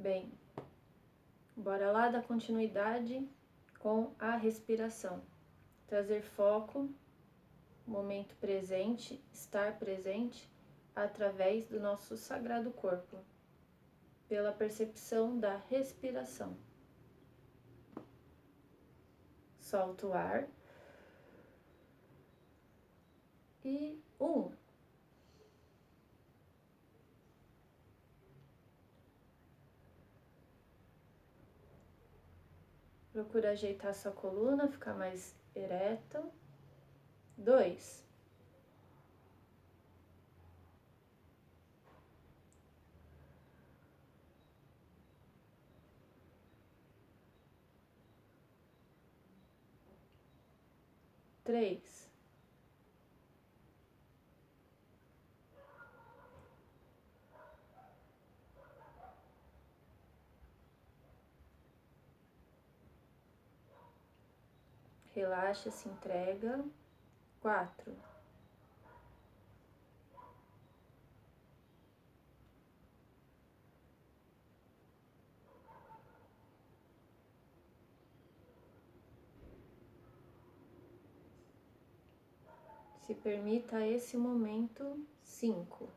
Bem, bora lá dar continuidade com a respiração. Trazer foco, momento presente, estar presente através do nosso sagrado corpo, pela percepção da respiração. Solta o ar. E 1. Procura ajeitar sua coluna, ficar mais ereta. 2. 3. 4. Relaxa, se entrega. 4. 5. Se permita esse momento. 5.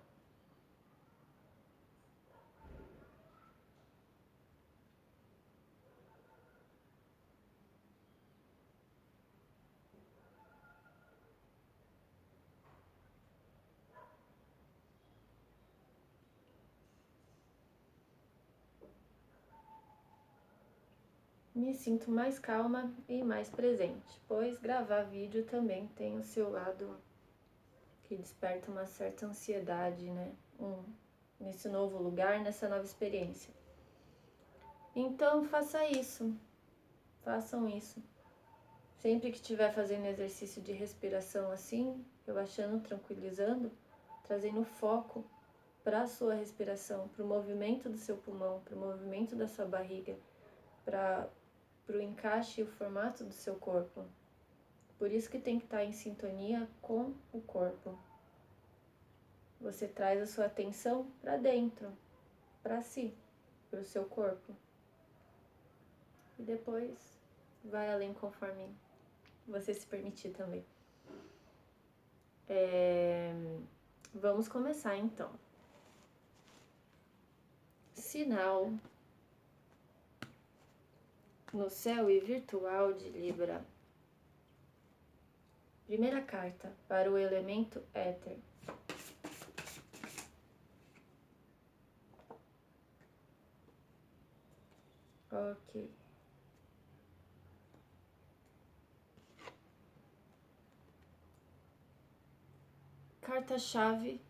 Me sinto mais calma e mais presente, pois gravar vídeo também tem o seu lado que desperta uma certa ansiedade, né? Nesse novo lugar, nessa nova experiência. Então, façam isso. Sempre que estiver fazendo exercício de respiração assim, relaxando, tranquilizando, trazendo foco para a sua respiração, para o movimento do seu pulmão, para o movimento da sua barriga, para o encaixe e o formato do seu corpo. Por isso que tem que estar em sintonia com o corpo. Você traz a sua atenção para dentro, para si, para o seu corpo. E depois vai além conforme você se permitir também. Vamos começar então. Sinal no céu e virtual de Libra. Primeira carta para o elemento éter. Ok. Carta-chave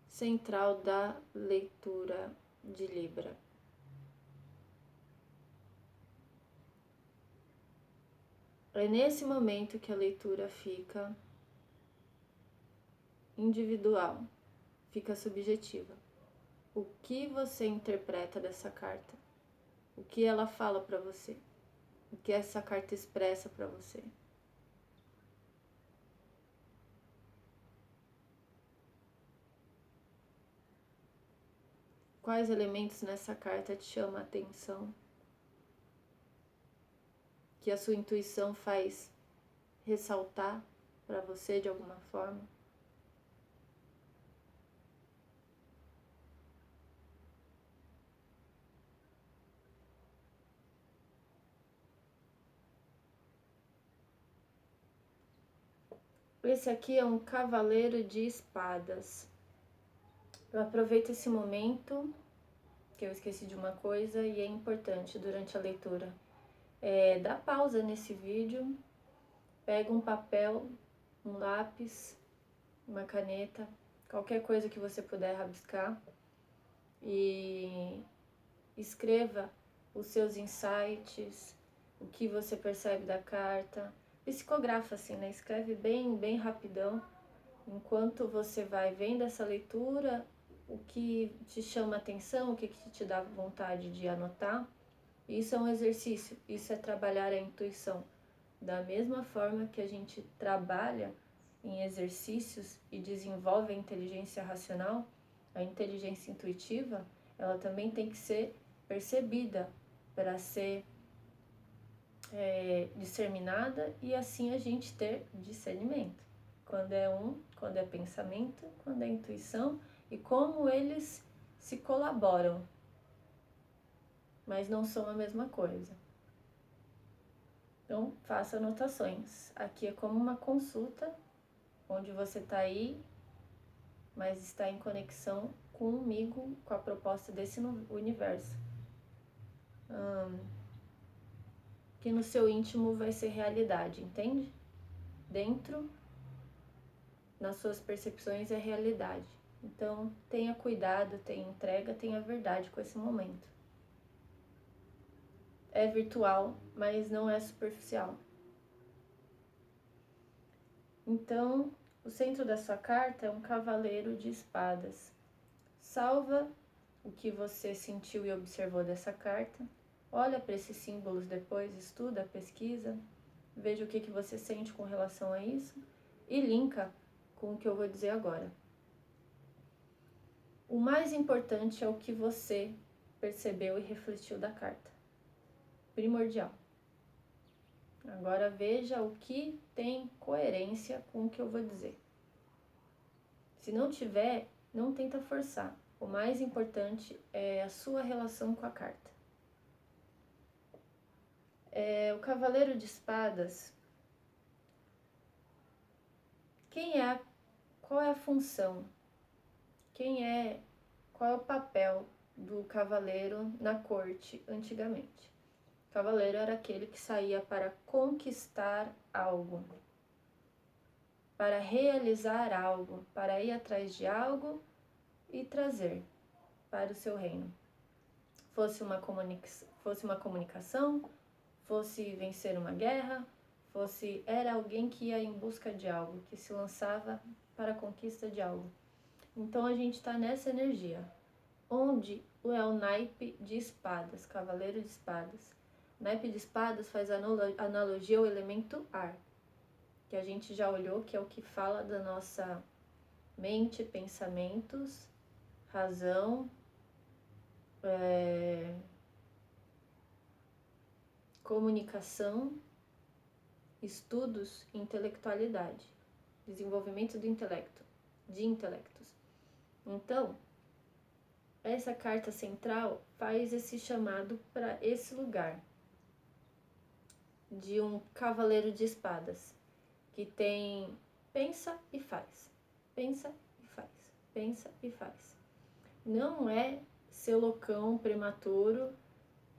central da leitura de Libra. É nesse momento que a leitura fica individual, fica subjetiva. O que você interpreta dessa carta? O que ela fala para você? O que essa carta expressa para você? Quais elementos nessa carta te chamam a atenção? Que a sua intuição faz ressaltar para você de alguma forma? Esse aqui é um cavaleiro de espadas. Eu aproveito esse momento, que eu esqueci de uma coisa e é importante durante a leitura. Dá pausa nesse vídeo, pega um papel, um lápis, uma caneta, qualquer coisa que você puder rabiscar e escreva os seus insights, o que você percebe da carta. Psicografa assim, né? Escreve bem rapidão, enquanto você vai vendo essa leitura, o que te chama a atenção, o que te dá vontade de anotar. Isso é um exercício, isso é trabalhar a intuição. Da mesma forma que a gente trabalha em exercícios e desenvolve a inteligência racional, a inteligência intuitiva, ela também tem que ser percebida, para ser disseminada e assim a gente ter discernimento. Quando é pensamento, quando é intuição e como eles se colaboram, mas não são a mesma coisa. Então, faça anotações. Aqui é como uma consulta, onde você está aí, mas está em conexão comigo, com a proposta desse universo. Que no seu íntimo vai ser realidade, entende? Dentro, nas suas percepções, é realidade. Então, tenha cuidado, tenha entrega, tenha verdade com esse momento. É virtual, mas não é superficial. Então, o centro da sua carta é um cavaleiro de espadas. Salva o que você sentiu e observou dessa carta. Olha para esses símbolos depois, estuda, pesquisa, veja o que você sente com relação a isso e linka com o que eu vou dizer agora. O mais importante é o que você percebeu e refletiu da carta. Primordial. Agora veja o que tem coerência com o que eu vou dizer. Se não tiver, não tenta forçar. O mais importante é a sua relação com a carta. O Cavaleiro de Espadas, qual é a função? Qual é o papel do cavaleiro na corte antigamente? O cavaleiro era aquele que saía para conquistar algo, para realizar algo, para ir atrás de algo e trazer para o seu reino. Fosse uma comunicação, fosse vencer uma guerra, era alguém que ia em busca de algo, que se lançava para a conquista de algo. Então a gente está nessa energia, onde é o naipe de espadas, cavaleiro de espadas. O naipe de espadas faz analogia ao elemento ar, que a gente já olhou, que é o que fala da nossa mente, pensamentos, razão, comunicação, estudos e intelectualidade, desenvolvimento do intelecto, de intelectos. Então, essa carta central faz esse chamado para esse lugar de um cavaleiro de espadas, que pensa e faz, pensa e faz, pensa e faz. Não é ser loucão, prematuro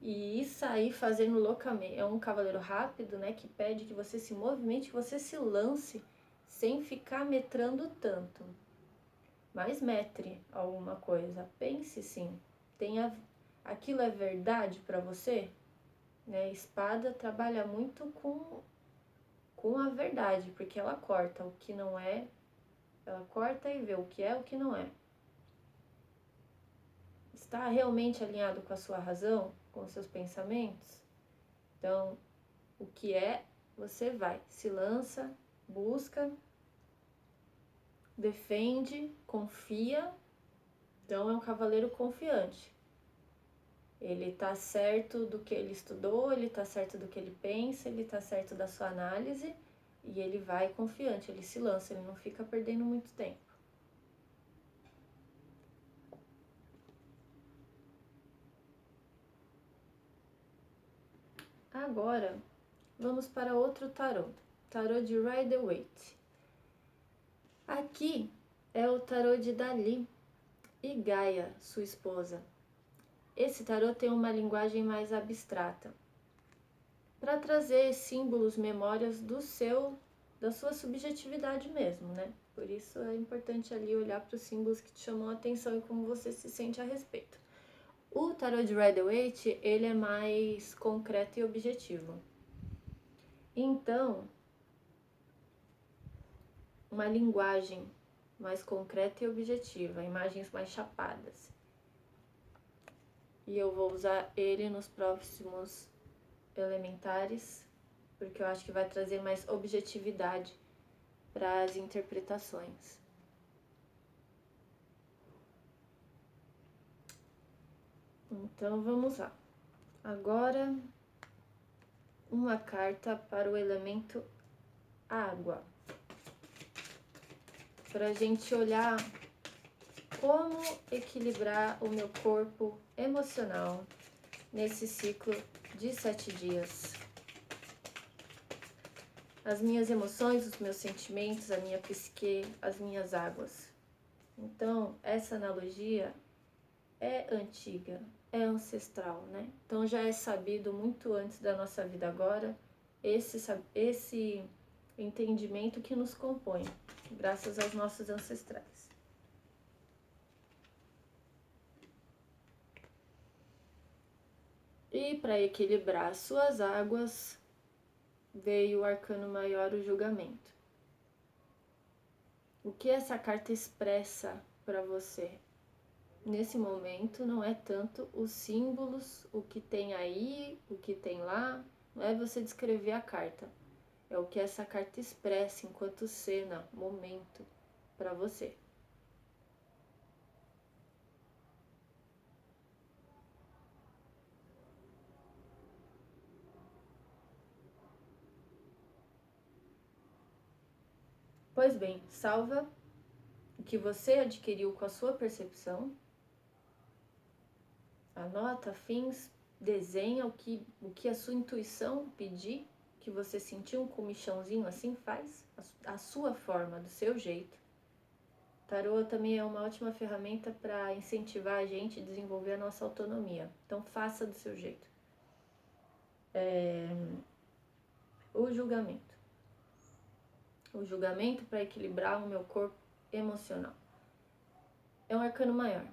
e sair fazendo loucamente. É um cavaleiro rápido, né, que pede que você se movimente, que você se lance sem ficar metrando tanto. Mas metre alguma coisa, pense sim. Aquilo é verdade para você? Né? Espada trabalha muito com a verdade, porque ela corta o que não é, ela corta e vê o que é, o que não é. Está realmente alinhado com a sua razão, com os seus pensamentos? Então, o que é, você vai, se lança, busca, defende, confia. Então, é um cavaleiro confiante. Ele tá certo do que ele estudou, ele tá certo do que ele pensa, ele tá certo da sua análise e ele vai confiante, ele se lança, ele não fica perdendo muito tempo. Agora, vamos para outro tarô. Tarô de Rider-Waite. Aqui é o tarô de Dali e Gaia, sua esposa. Esse tarô tem uma linguagem mais abstrata, para trazer símbolos, memórias da sua subjetividade mesmo, né? Por isso é importante ali olhar para os símbolos que te chamam a atenção e como você se sente a respeito. O tarô de Rider-Waite, ele é mais concreto e objetivo. Então, uma linguagem mais concreta e objetiva, imagens mais chapadas. E eu vou usar ele nos próximos elementares, porque eu acho que vai trazer mais objetividade para as interpretações. Então vamos lá. Agora, uma carta para o elemento água. Para a gente olhar como equilibrar o meu corpo emocional nesse ciclo de 7 dias. As minhas emoções, os meus sentimentos, a minha psique, as minhas águas. Então, essa analogia é antiga, é ancestral, né? Então já é sabido muito antes da nossa vida agora esse entendimento que nos compõe, graças aos nossos ancestrais. E para equilibrar as suas águas, veio o arcano maior, o julgamento. O que essa carta expressa para você? Nesse momento não é tanto os símbolos, o que tem aí, o que tem lá, não é você descrever a carta. É o que essa carta expressa enquanto cena, momento para você. Pois bem, salva o que você adquiriu com a sua percepção, anota, fins, desenha o que a sua intuição pedir, que você sentiu um comichãozinho assim, faz a sua forma, do seu jeito. Tarô também é uma ótima ferramenta para incentivar a gente a desenvolver a nossa autonomia. Então faça do seu jeito. O julgamento. O julgamento para equilibrar o meu corpo emocional. É um arcano maior.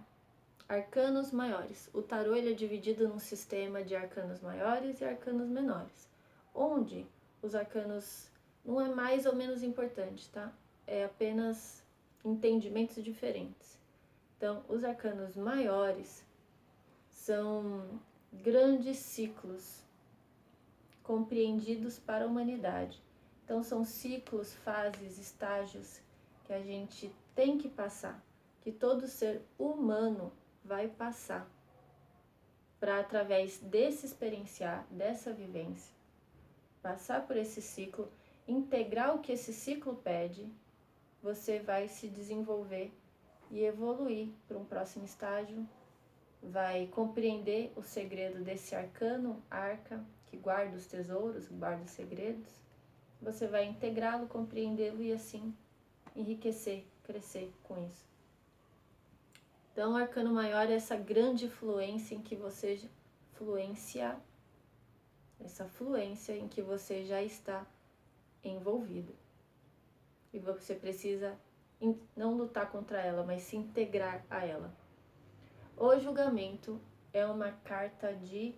Arcanos maiores. O tarô ele é dividido num sistema de arcanos maiores e arcanos menores, onde os arcanos não é mais ou menos importante, tá? É apenas entendimentos diferentes. Então, os arcanos maiores são grandes ciclos compreendidos para a humanidade. Então, são ciclos, fases, estágios que a gente tem que passar, que todo ser humano vai passar, para através desse experienciar, dessa vivência, passar por esse ciclo, integrar o que esse ciclo pede, você vai se desenvolver e evoluir para um próximo estágio, vai compreender o segredo desse arcano, arca, que guarda os tesouros, guarda os segredos, você vai integrá-lo, compreendê-lo e assim enriquecer, crescer com isso. Então, o arcano maior é essa grande fluência em que você essa fluência em que você já está envolvido. E você precisa não lutar contra ela, mas se integrar a ela. O julgamento é uma carta de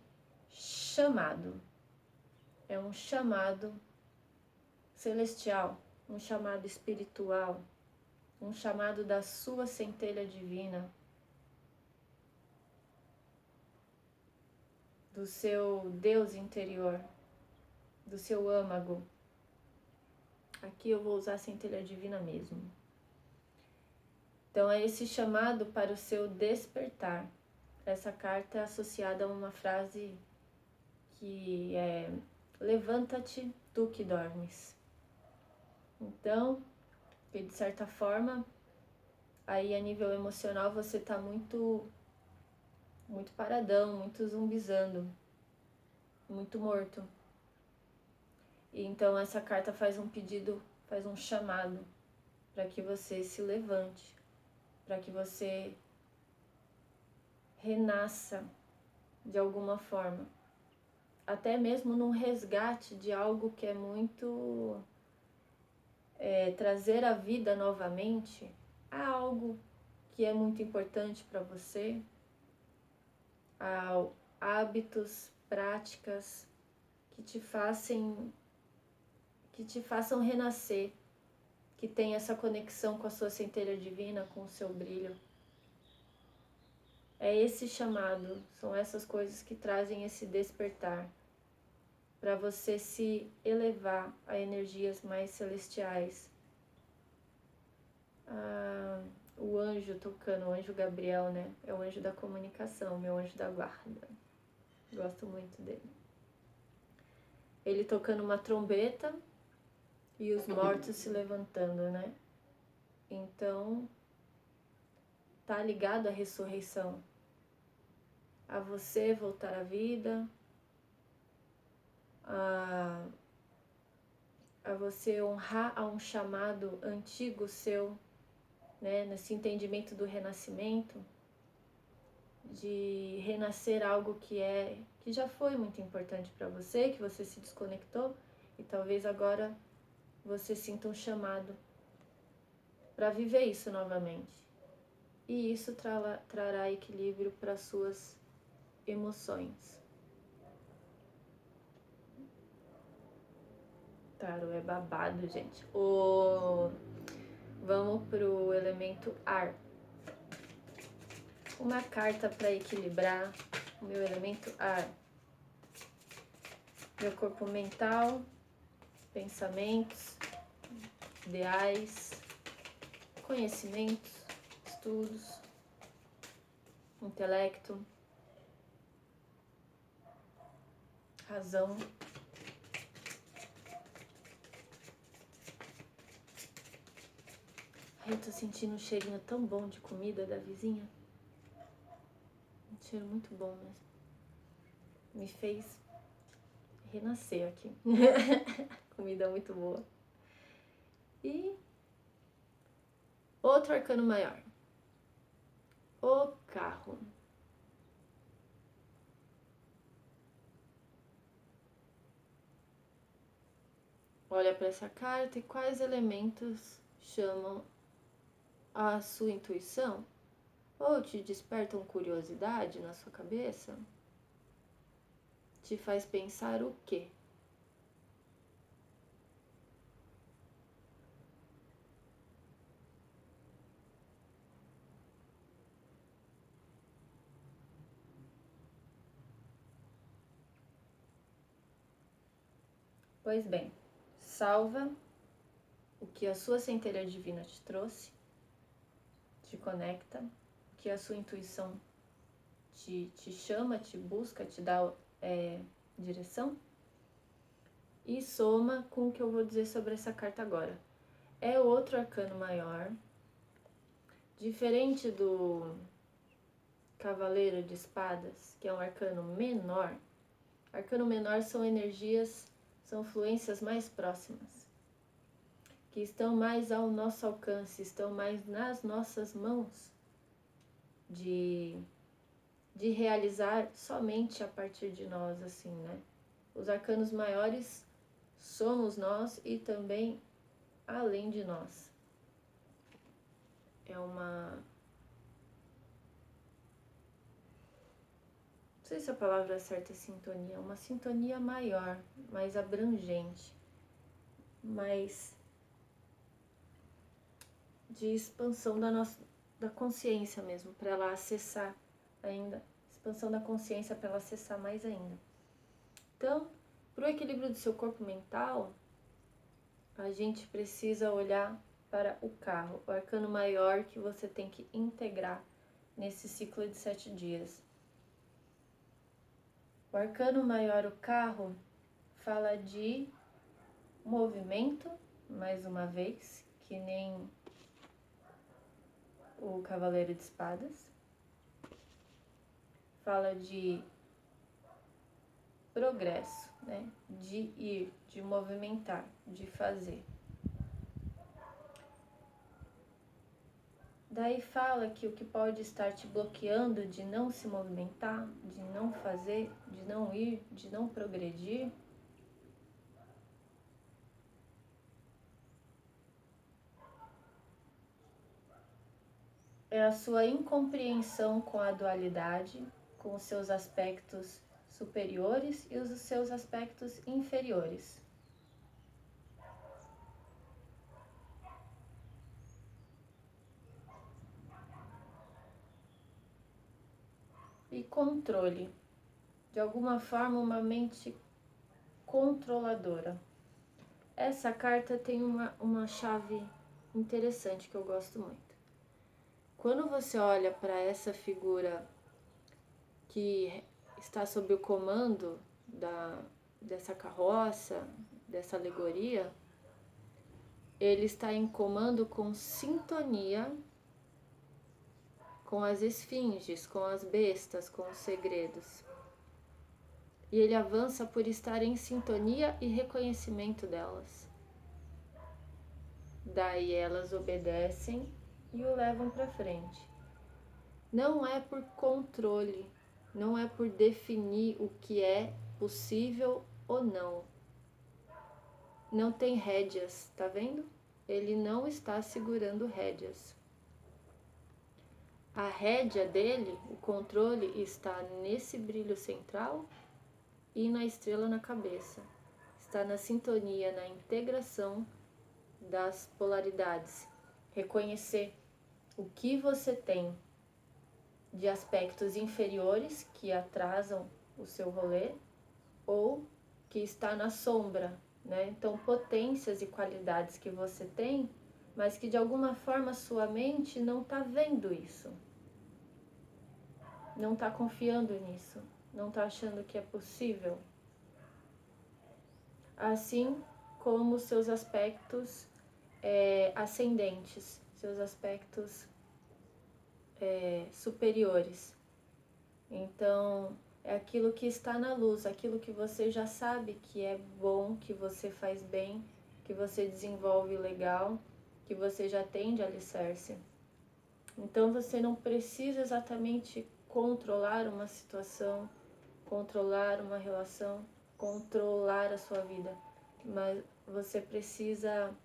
chamado. É um chamado celestial, um chamado espiritual, um chamado da sua centelha divina, do seu Deus interior, do seu âmago. Aqui eu vou usar a centelha divina mesmo. Então é esse chamado para o seu despertar. Essa carta é associada a uma frase que é: levanta-te, tu que dormes. Então, de certa forma, aí a nível emocional você está muito paradão, muito zumbizando, muito morto. E então essa carta faz um pedido, faz um chamado para que você se levante, para que você renasça de alguma forma, até mesmo num resgate de algo que é muito trazer a vida novamente a algo que é muito importante para você, a hábitos, práticas que te façam renascer, que tenha essa conexão com a sua centelha divina, com o seu brilho. É esse chamado, são essas coisas que trazem esse despertar, para você se elevar a energias mais celestiais. o anjo tocando, o anjo Gabriel, né? É o anjo da comunicação, meu anjo da guarda. Gosto muito dele. Ele tocando uma trombeta e os mortos se levantando, né? Então, tá ligado à ressurreição. A você voltar à vida, a você honrar a um chamado antigo seu, né? Nesse entendimento do renascimento, de renascer algo que já foi muito importante para você, que você se desconectou e talvez agora você sinta um chamado para viver isso novamente. E isso trará equilíbrio para suas emoções. Tarô é babado, gente. Vamos pro elemento ar. Uma carta para equilibrar o meu elemento ar. Meu corpo mental, pensamentos, ideais, conhecimentos, estudos, intelecto, razão. Ai, eu tô sentindo um cheirinho tão bom de comida da vizinha. Um cheiro muito bom mesmo. Me fez renascer aqui. Comida muito boa. E outro arcano maior. O carro. Olha para essa carta e quais elementos chamam a sua intuição? Ou te despertam curiosidade na sua cabeça? Te faz pensar o quê? Pois bem, salva o que a sua centelha divina te trouxe, te conecta, o que a sua intuição te chama, te busca, te dá direção, e soma com o que eu vou dizer sobre essa carta agora. É outro arcano maior, diferente do Cavaleiro de Espadas, que é um arcano menor. Arcano menor são energias, são fluências mais próximas, que estão mais ao nosso alcance, estão mais nas nossas mãos de realizar somente a partir de nós, assim, né? Os arcanos maiores somos nós e também além de nós. É uma... Não sei se a palavra certa é sintonia, é uma sintonia maior, mais abrangente, mais de expansão da consciência mesmo, para ela acessar ainda, expansão da consciência para ela acessar mais ainda. Então, para o equilíbrio do seu corpo mental, a gente precisa olhar para o carro, o arcano maior que você tem que integrar nesse ciclo de 7 dias. O arcano maior, o carro, fala de movimento, mais uma vez, que nem o Cavaleiro de Espadas. Fala de progresso, né? De ir, de movimentar, de fazer. Daí fala que o que pode estar te bloqueando de não se movimentar, de não fazer, de não ir, de não progredir, é a sua incompreensão com a dualidade, com os seus aspectos superiores e os seus aspectos inferiores. E controle. De alguma forma, uma mente controladora. Essa carta tem uma chave interessante que eu gosto muito. Quando você olha para essa figura que está sob o comando dessa carroça, dessa alegoria, ele está em comando com sintonia com as esfinges, com as bestas, com os segredos. E ele avança por estar em sintonia e reconhecimento delas. Daí elas obedecem e o levam para frente. Não é por controle, não é por definir o que é possível ou não. Não tem rédeas, tá vendo? Ele não está segurando rédeas. A rédea dele, o controle, está nesse brilho central e na estrela na cabeça. Está na sintonia, na integração das polaridades. Reconhecer o que você tem de aspectos inferiores que atrasam o seu rolê ou que está na sombra, né? Então, potências e qualidades que você tem, mas que de alguma forma sua mente não está vendo isso, não está confiando nisso, não está achando que é possível. Assim como seus aspectos ascendentes, seus aspectos superiores. Então, é aquilo que está na luz, aquilo que você já sabe que é bom, que você faz bem, que você desenvolve legal, que você já tem de alicerce. Então, você não precisa exatamente controlar uma situação, controlar uma relação, controlar a sua vida, mas você precisa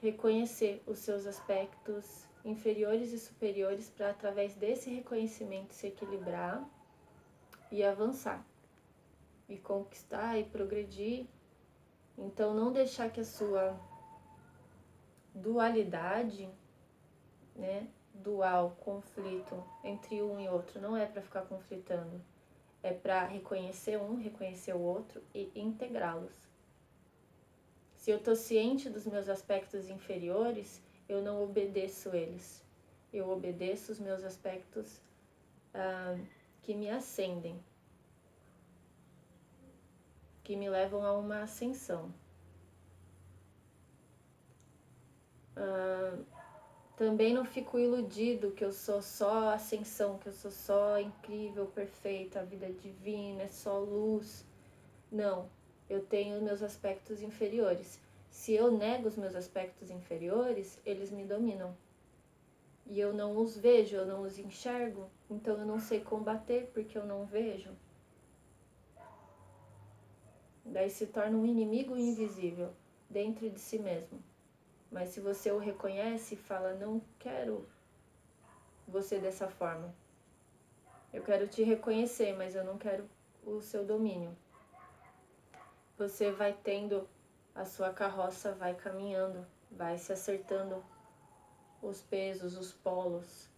reconhecer os seus aspectos inferiores e superiores para, através desse reconhecimento, se equilibrar e avançar, e conquistar e progredir. Então, não deixar que a sua dualidade, né, dual, conflito entre um e outro, não é para ficar conflitando, é para reconhecer um, reconhecer o outro e integrá-los. Se eu estou ciente dos meus aspectos inferiores, eu não obedeço eles. Eu obedeço os meus aspectos que me ascendem, que me levam a uma ascensão. Também não fico iludido que eu sou só ascensão, que eu sou só incrível, perfeita, a vida é divina, é só luz. Não, eu tenho meus aspectos inferiores. Se eu nego os meus aspectos inferiores, eles me dominam. E eu não os vejo, eu não os enxergo, então eu não sei combater porque eu não vejo. Daí se torna um inimigo invisível dentro de si mesmo. Mas se você o reconhece e fala, não quero você dessa forma. Eu quero te reconhecer, mas eu não quero o seu domínio. Você vai tendo, a sua carroça vai caminhando, vai se acertando os pesos, os polos.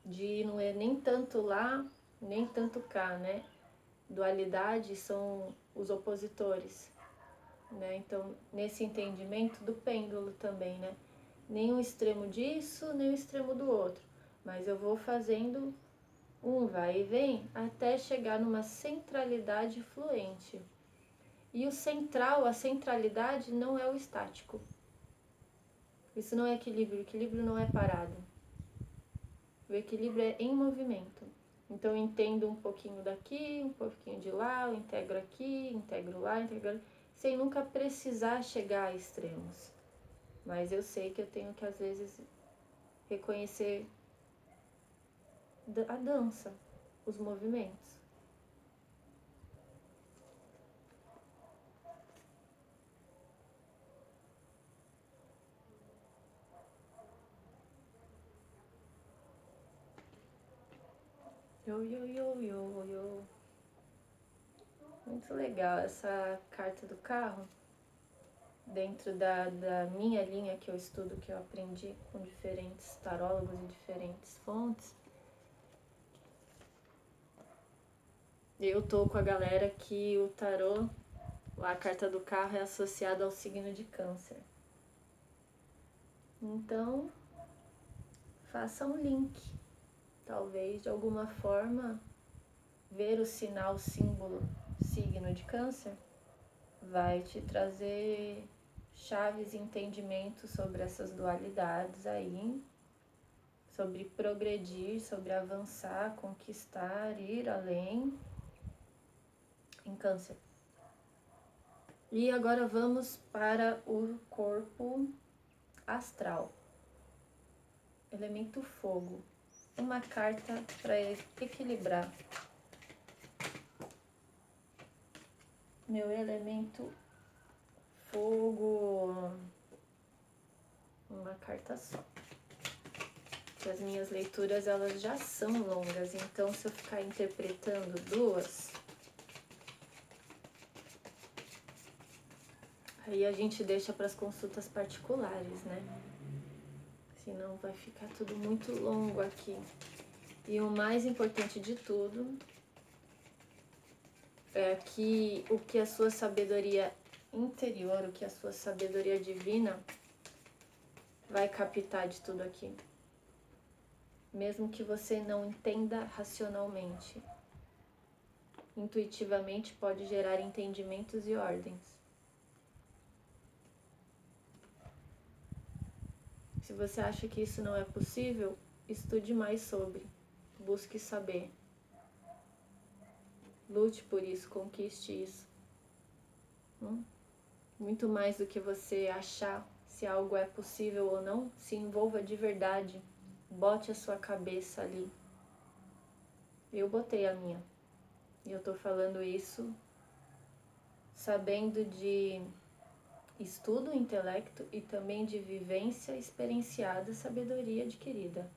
De não é nem tanto lá, nem tanto cá, né? Dualidade são os opositores, né? Então, nesse entendimento do pêndulo também, né? Nem um extremo disso, nem o extremo do outro. Mas eu vou fazendo um vai e vem até chegar numa centralidade fluente. E o central, a centralidade não é o estático. Isso não é equilíbrio, o equilíbrio não é parado. O equilíbrio é em movimento. Então eu entendo um pouquinho daqui, um pouquinho de lá, eu integro aqui, integro lá, integro... sem nunca precisar chegar a extremos. Mas eu sei que eu tenho que às vezes reconhecer a dança, os movimentos. Yo, yo, yo, yo, yo. Muito legal essa carta do carro. Dentro da minha linha que eu estudo, que eu aprendi com diferentes tarólogos e diferentes fontes. Eu tô com a galera que o tarô, a carta do carro é associada ao signo de Câncer. Então, faça um link. Talvez, de alguma forma, ver o sinal, símbolo, signo de Câncer vai te trazer chaves e entendimentos sobre essas dualidades aí, sobre progredir, sobre avançar, conquistar, ir além em Câncer. E agora vamos para o corpo astral. Elemento fogo. Uma carta para equilibrar. Meu elemento fogo. Uma carta só. As minhas leituras, elas já são longas, então se eu ficar interpretando duas, aí a gente deixa para as consultas particulares, né? Senão vai ficar tudo muito longo aqui. E o mais importante de tudo é que o que a sua sabedoria interior, o que a sua sabedoria divina vai captar de tudo aqui. Mesmo que você não entenda racionalmente. Intuitivamente pode gerar entendimentos e ordens. Se você acha que isso não é possível, estude mais sobre. Busque saber. Lute por isso, conquiste isso. Muito mais do que você achar se algo é possível ou não, se envolva de verdade. Bote a sua cabeça ali. Eu botei a minha. E eu tô falando isso sabendo de estudo, intelecto e também de vivência experienciada, sabedoria adquirida.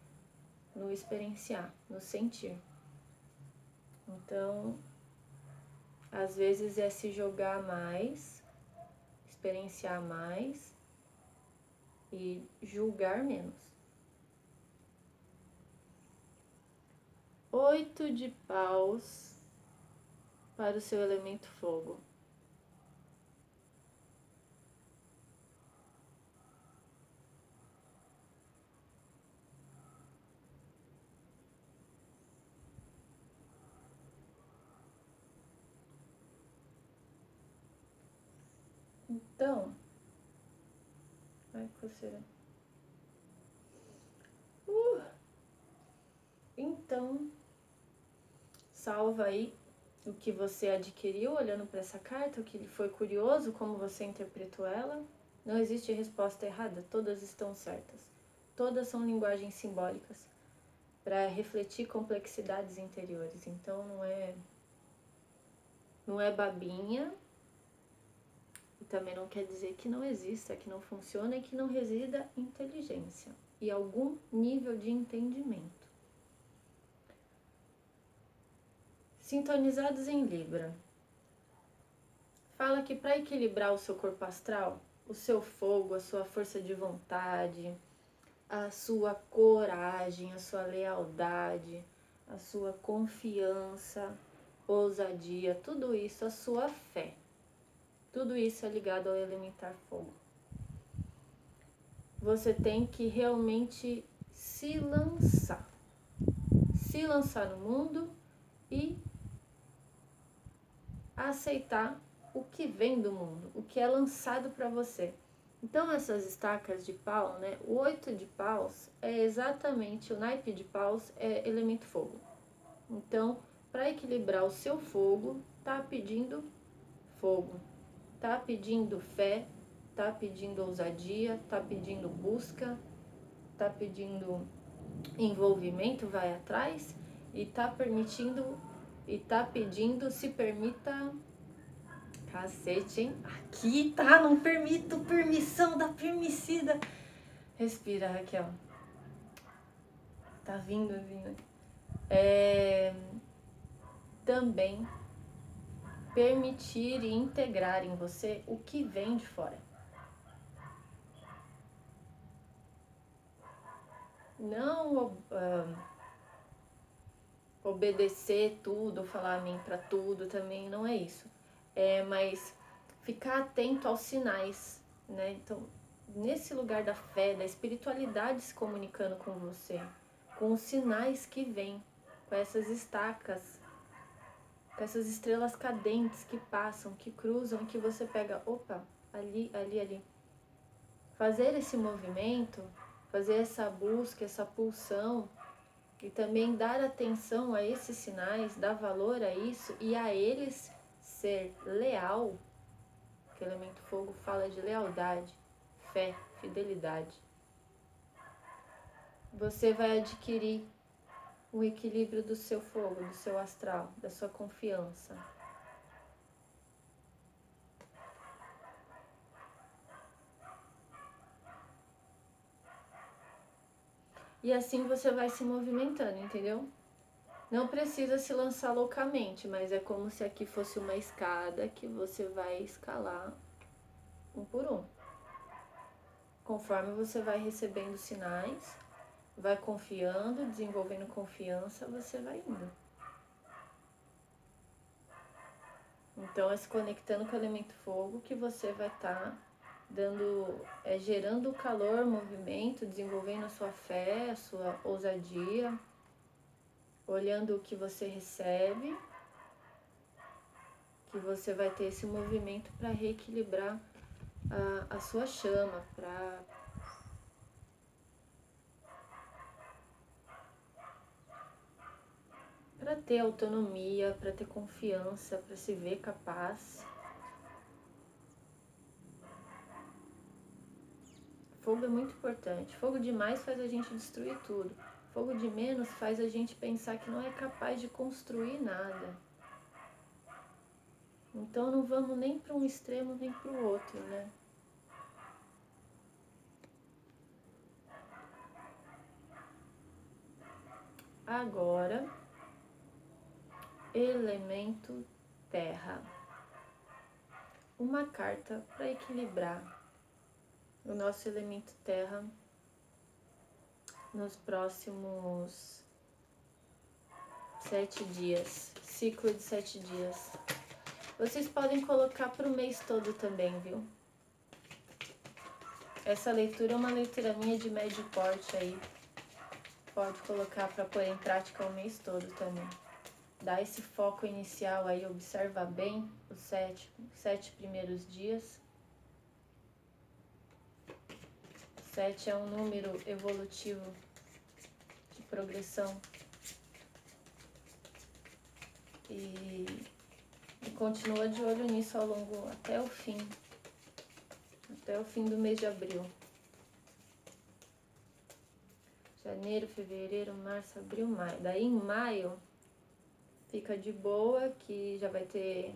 No experienciar, no sentir. Então, às vezes é se jogar mais, experienciar mais e julgar menos. 8 de paus para o seu elemento fogo. Então, ai, coceira. Então, salva aí o que você adquiriu olhando para essa carta, o que foi curioso, como você interpretou ela. Não existe resposta errada, todas estão certas. Todas são linguagens simbólicas para refletir complexidades interiores. Então não é babinha, e também não quer dizer que não exista, que não funciona e que não resida inteligência e algum nível de entendimento. Sintonizados em Libra. Fala que para equilibrar o seu corpo astral, o seu fogo, a sua força de vontade, a sua coragem, a sua lealdade, a sua confiança, ousadia, tudo isso, a sua fé. Tudo isso é ligado ao elementar fogo. Você tem que realmente se lançar no mundo e aceitar o que vem do mundo, o que é lançado para você. Então essas estacas de pau, né? O 8 de paus é exatamente, o naipe de paus é elemento fogo. Então, para equilibrar o seu fogo, tá pedindo fogo, tá pedindo fé, tá pedindo ousadia, tá pedindo busca, tá pedindo envolvimento, vai atrás e tá permitindo e tá pedindo, se permita. Cacete, hein? Aqui tá, não permito, permissão da permissida. Respira, Raquel. Tá vindo. Também permitir e integrar em você o que vem de fora. Não obedecer tudo, falar amém pra tudo, também não é isso. Mas ficar atento aos sinais, né? Então, nesse lugar da fé, da espiritualidade se comunicando com você, com os sinais que vêm, com essas estacas, com essas estrelas cadentes que passam, que cruzam e que você pega, opa, ali, ali, ali. Fazer esse movimento, fazer essa busca, essa pulsão e também dar atenção a esses sinais, dar valor a isso e a eles ser leal, que o elemento fogo fala de lealdade, fé, fidelidade. Você vai adquirir o equilíbrio do seu fogo, do seu astral, da sua confiança. E assim você vai se movimentando, entendeu? Não precisa se lançar loucamente, mas é como se aqui fosse uma escada que você vai escalar um por um. Conforme você vai recebendo sinais, vai confiando, desenvolvendo confiança, você vai indo. Então é se conectando com o elemento fogo que você vai estar gerando calor, movimento, desenvolvendo a sua fé, a sua ousadia, olhando o que você recebe, que você vai ter esse movimento para reequilibrar a sua chama, para ter autonomia, para ter confiança, para se ver capaz. Fogo é muito importante. Fogo demais faz a gente destruir tudo. Fogo de menos faz a gente pensar que não é capaz de construir nada. Então não vamos nem para um extremo nem para o outro, né? Agora, elemento terra. Uma carta para equilibrar o nosso elemento terra nos próximos 7 dias, ciclo de 7 dias. Vocês podem colocar para o mês todo também, viu? Essa leitura é uma leitura minha de médio porte aí. Pode colocar para pôr em prática o mês todo também. Dá esse foco inicial aí, observa bem os 7 primeiros dias. 7 é um número evolutivo de progressão. E continua de olho nisso ao longo, até o fim do mês de abril. Janeiro, fevereiro, março, abril, maio. Daí em maio fica de boa, que já vai ter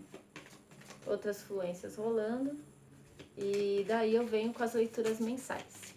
outras fluências rolando. E daí eu venho com as leituras mensais.